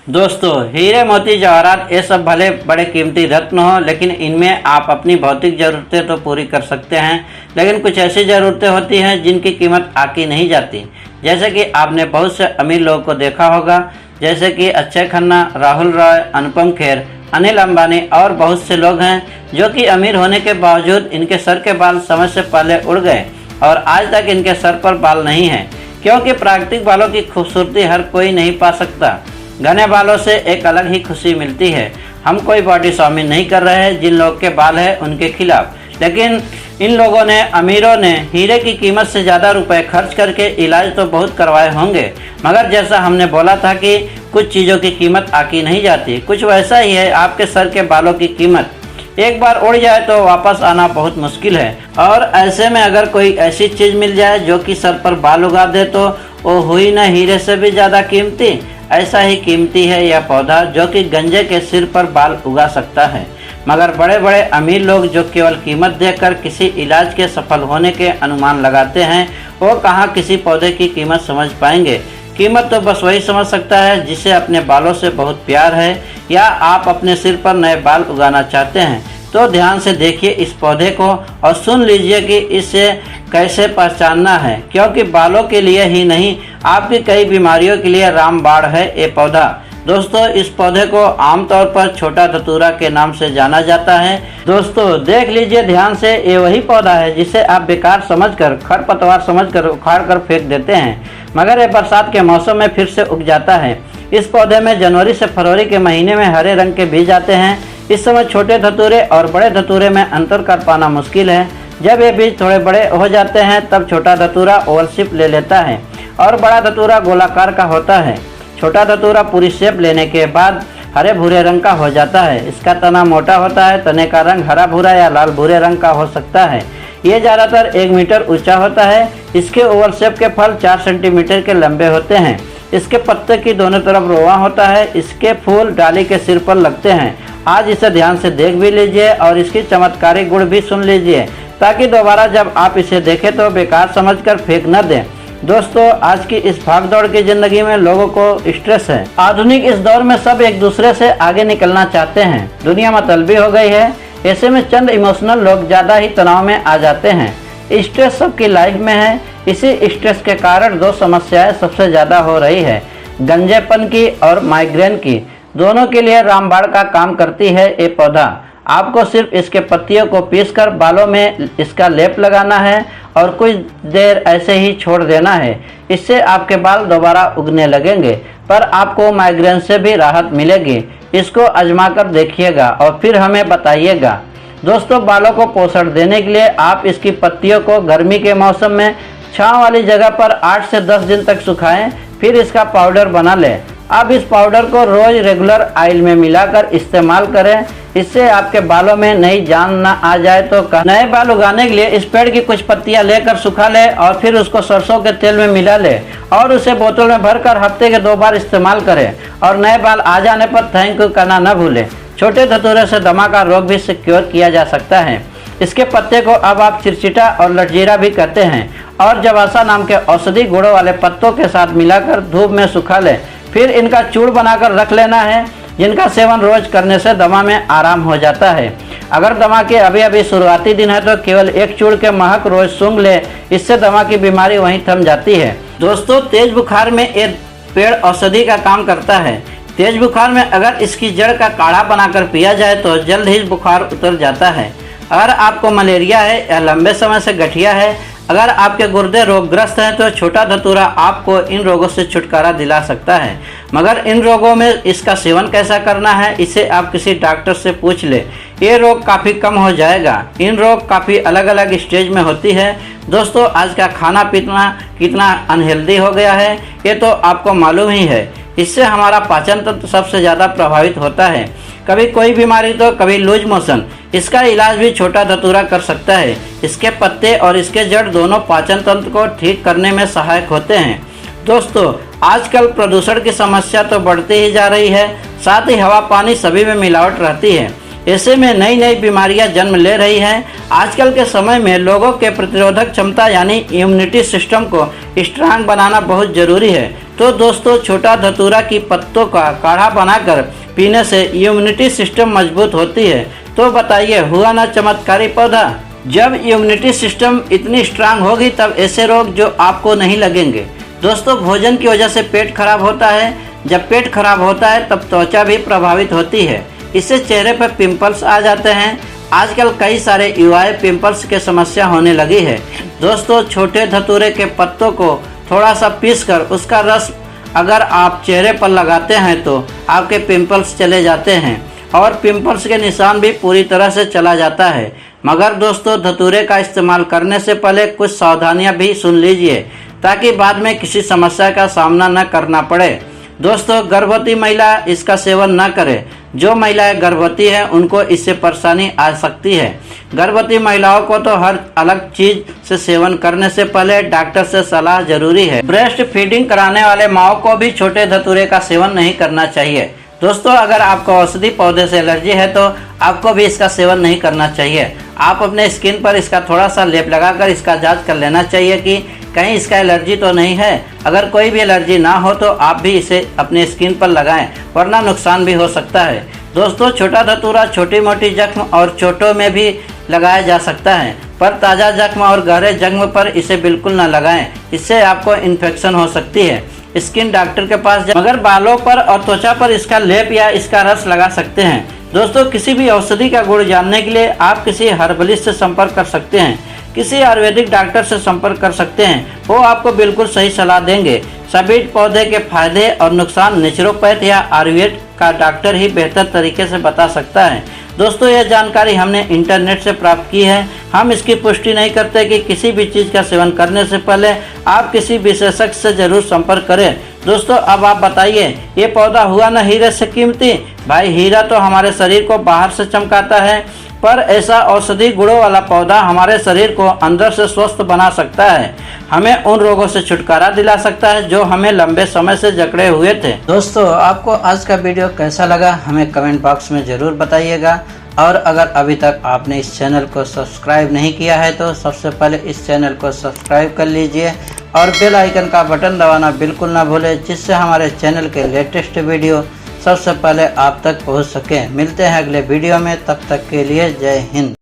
दोस्तों, हीरे मोती जवाहरात ये सब भले बड़े कीमती रत्न हो, लेकिन इनमें आप अपनी भौतिक ज़रूरतें तो पूरी कर सकते हैं, लेकिन कुछ ऐसी ज़रूरतें होती हैं जिनकी कीमत आकी नहीं जाती। जैसे कि आपने बहुत से अमीर लोगों को देखा होगा, जैसे कि अक्षय खन्ना, राहुल रॉय, अनुपम खेर, अनिल अंबानी और बहुत से लोग हैं जो कि अमीर होने के बावजूद इनके सर के बाल समय से पहले उड़ गए और आज तक इनके सर पर बाल नहीं हैं, क्योंकि प्राकृतिक बालों की खूबसूरती हर कोई नहीं पा सकता। घने बालों से एक अलग ही खुशी मिलती है। हम कोई बॉडी शामिल नहीं कर रहे हैं जिन लोग के बाल हैं उनके खिलाफ, लेकिन इन लोगों ने, अमीरों ने हीरे की कीमत से ज़्यादा रुपए खर्च करके इलाज तो बहुत करवाए होंगे, मगर जैसा हमने बोला था कि कुछ चीज़ों की कीमत आकी नहीं जाती, कुछ वैसा ही है आपके सर के बालों की कीमत। एक बार उड़ जाए तो वापस आना बहुत मुश्किल है, और ऐसे में अगर कोई ऐसी चीज़ मिल जाए जो कि सर पर बाल उगा दे तो वो हुई न हीरे से भी ज़्यादा कीमती। ऐसा ही कीमती है यह पौधा जो कि गंजे के सिर पर बाल उगा सकता है। मगर बड़े बड़े अमीर लोग जो केवल कीमत देखकर किसी इलाज के सफल होने के अनुमान लगाते हैं, वो कहाँ किसी पौधे की कीमत समझ पाएंगे। कीमत तो बस वही समझ सकता है जिसे अपने बालों से बहुत प्यार है, या आप अपने सिर पर नए बाल उगाना चाहते हैं तो ध्यान से देखिए इस पौधे को और सुन लीजिए कि इसे कैसे पहचानना है, क्योंकि बालों के लिए ही नहीं आपकी कई बीमारियों के लिए रामबाण है ये पौधा। दोस्तों, इस पौधे को आमतौर पर छोटा धतूरा के नाम से जाना जाता है। दोस्तों, देख लीजिए ध्यान से, ये वही पौधा है जिसे आप बेकार समझकर, खरपतवार समझकर उखाड़ कर फेंक देते हैं, मगर ये बरसात के मौसम में फिर से उग जाता है। इस पौधे में जनवरी से फरवरी के महीने में हरे रंग के बीज आते हैं। इस समय छोटे धतूरे और बड़े धतूरे में अंतर कर पाना मुश्किल है। जब ये बीज थोड़े बड़े हो जाते हैं तब छोटा धतूरा ओवल शेप ले लेता है और बड़ा धतूरा गोलाकार का होता है। छोटा धतूरा पूरी शेप लेने के बाद हरे भूरे रंग का हो जाता है। इसका तना मोटा होता है, तने का रंग हरा भूरा या लाल भूरे रंग का हो सकता है। ये ज़्यादातर 1 मीटर ऊंचा होता है। इसके ओवल शेप के फल 4 सेंटीमीटर के लंबे होते हैं। इसके पत्ते की दोनों तरफ रोआ होता है। इसके फूल डाली के सिर पर लगते हैं। आज इसे ध्यान से देख भी लीजिए और इसकी चमत्कारी गुण भी सुन लीजिए, ताकि दोबारा जब आप इसे देखें तो बेकार समझकर फेंक न दें। दोस्तों, आज की इस भागदौड़ की जिंदगी में लोगों को स्ट्रेस है। आधुनिक इस दौर में सब एक दूसरे से आगे निकलना चाहते हैं। दुनिया मतलबी हो गई है। ऐसे में चंद इमोशनल लोग ज़्यादा ही तनाव में आ जाते हैं। स्ट्रेस सबकी लाइफ में है। इसी स्ट्रेस के कारण 2 समस्याएं सबसे ज़्यादा हो रही है, गंजेपन की और माइग्रेन की। दोनों के लिए रामबाण का काम करती है ये पौधा। आपको सिर्फ इसके पत्तियों को पीसकर बालों में इसका लेप लगाना है और कुछ देर ऐसे ही छोड़ देना है। इससे आपके बाल दोबारा उगने लगेंगे, पर आपको माइग्रेन से भी राहत मिलेगी। इसको आजमा कर देखिएगा और फिर हमें बताइएगा। दोस्तों, बालों को पोषण देने के लिए आप इसकी पत्तियों को गर्मी के मौसम में छांव वाली जगह पर 8 से 10 दिन तक सुखाएं, फिर इसका पाउडर बना लें। अब इस पाउडर को रोज रेगुलर ऑयल में मिलाकर इस्तेमाल करें। इससे आपके बालों में नई जान न आ जाए तो नए बाल उगाने के लिए इस पेड़ की कुछ पत्तियां लेकर सुखा ले और फिर उसको सरसों के तेल में मिला ले और उसे बोतल में भरकर हफ्ते के 2 बार इस्तेमाल करें, और नए बाल आ जाने पर थैंक यू करना न भूलें। छोटे धतूरे से दमा का रोग भी सिक्योर किया जा सकता है। इसके पत्ते को अब आप चिरचिटा और लटजीरा भी कहते हैं, और जवासा नाम के औषधि गुणों वाले पत्तों के साथ मिलाकर धूप में सुखा लें। फिर इनका चूर्ण बनाकर रख लेना है, जिनका सेवन रोज करने से दमा में आराम हो जाता है। अगर दमा के अभी अभी शुरुआती दिन है तो केवल 1 चूर्ण के महक रोज सूंघ ले, इससे दमा की बीमारी वहीं थम जाती है। दोस्तों, तेज बुखार में एक पेड़ औषधि का काम करता है। तेज बुखार में अगर इसकी जड़ का काढ़ा बनाकर पिया जाए तो जल्द ही बुखार उतर जाता है। अगर आपको मलेरिया है या लंबे समय से गठिया है, अगर आपके गुर्दे रोगग्रस्त हैं तो छोटा धतूरा आपको इन रोगों से छुटकारा दिला सकता है। मगर इन रोगों में इसका सेवन कैसा करना है, इसे आप किसी डॉक्टर से पूछ ले। ये रोग काफ़ी कम हो जाएगा। इन रोग काफ़ी अलग अलग स्टेज में होती है। दोस्तों, आज का खाना पीना कितना अनहेल्दी हो गया है ये तो आपको मालूम ही है। इससे हमारा पाचन तंत्र सबसे ज़्यादा प्रभावित होता है। कभी कोई बीमारी तो कभी लूज मोशन। इसका इलाज भी छोटा धतूरा कर सकता है। इसके पत्ते और इसके जड़ दोनों पाचन तंत्र को ठीक करने में सहायक होते हैं। दोस्तों, आजकल प्रदूषण की समस्या तो बढ़ती ही जा रही है, साथ ही हवा पानी सभी में मिलावट रहती है। ऐसे में नई नई बीमारियां जन्म ले रही हैं। आजकल के समय में लोगों के प्रतिरोधक क्षमता यानी इम्यूनिटी सिस्टम को स्ट्रांग बनाना बहुत जरूरी है। तो दोस्तों छोटा धतूरा की पत्तों का काढ़ा बनाकर पीने से इम्यूनिटी सिस्टम मजबूत होती है। तो बताइए हुआ ना चमत्कारी पौधा। जब इम्यूनिटी सिस्टम इतनी स्ट्रांग होगी तब ऐसे रोग जो आपको नहीं लगेंगे। दोस्तों भोजन की वजह से पेट खराब होता है। जब पेट खराब होता है तब त्वचा भी प्रभावित होती है। इससे चेहरे पर पिंपल्स आ जाते हैं। आजकल कई सारे युवाएं पिंपल्स की समस्या होने लगी है। दोस्तों छोटे धतूरे के पत्तों को थोड़ा सा पीसकर उसका रस अगर आप चेहरे पर लगाते हैं तो आपके पिंपल्स चले जाते हैं और पिंपल्स के निशान भी पूरी तरह से चला जाता है। मगर दोस्तों धतूरे का इस्तेमाल करने से पहले कुछ सावधानियां भी सुन लीजिए ताकि बाद में किसी समस्या का सामना न करना पड़े। दोस्तों गर्भवती महिला इसका सेवन न करे। जो महिलाएं गर्भवती हैं उनको इससे परेशानी आ सकती है। गर्भवती महिलाओं को तो हर अलग चीज से सेवन करने से पहले डॉक्टर से सलाह जरूरी है। ब्रेस्ट फीडिंग कराने वाले माओ को भी छोटे धतूरे का सेवन नहीं करना चाहिए। दोस्तों अगर आपको औषधि पौधे से एलर्जी है तो आपको भी इसका सेवन नहीं करना चाहिए। आप अपने स्किन पर इसका थोड़ा सा लेप लगाकर इसका जांच कर लेना चाहिए कि कहीं इसका एलर्जी तो नहीं है। अगर कोई भी एलर्जी ना हो तो आप भी इसे अपने स्किन पर लगाएं, वरना नुकसान भी हो सकता है। दोस्तों छोटा धतूरा छोटी मोटी जख्म और चोटों में भी लगाया जा सकता है, पर ताज़ा जख्म और गहरे जख्म पर इसे बिल्कुल न लगाएं। इससे आपको इन्फेक्शन हो सकती है। स्किन डॉक्टर के पास मगर बालों पर और त्वचा पर इसका लेप या इसका रस लगा सकते हैं। दोस्तों किसी भी औषधि का गुण जानने के लिए आप किसी हर्बलिस्ट से संपर्क कर सकते हैं, किसी आयुर्वेदिक डॉक्टर से संपर्क कर सकते हैं। वो आपको बिल्कुल सही सलाह देंगे। सभी पौधे के फायदे और नुकसान नेचुरोपैथ या आयुर्वेद का डॉक्टर ही बेहतर तरीके से बता सकता है। दोस्तों यह जानकारी हमने इंटरनेट से प्राप्त की है। हम इसकी पुष्टि नहीं करते कि किसी भी चीज़ का सेवन करने से पहले आप किसी विशेषज्ञ से जरूर संपर्क करें। दोस्तों अब आप बताइए ये पौधा हुआ ना हीरे से कीमती। भाई हीरा तो हमारे शरीर को बाहर से चमकाता है, पर ऐसा औषधि गुणों वाला पौधा हमारे शरीर को अंदर से स्वस्थ बना सकता है। हमें उन रोगों से छुटकारा दिला सकता है जो हमें लंबे समय से जकड़े हुए थे। दोस्तों आपको आज का वीडियो कैसा लगा हमें कमेंट बॉक्स में ज़रूर बताइएगा। और अगर अभी तक आपने इस चैनल को सब्सक्राइब नहीं किया है तो सबसे पहले इस चैनल को सब्सक्राइब कर लीजिए और बेल आइकन का बटन दबाना बिल्कुल ना भूलें, जिससे हमारे चैनल के लेटेस्ट वीडियो सबसे पहले आप तक पहुंच सके। मिलते हैं अगले वीडियो में, तब तक के लिए जय हिंद।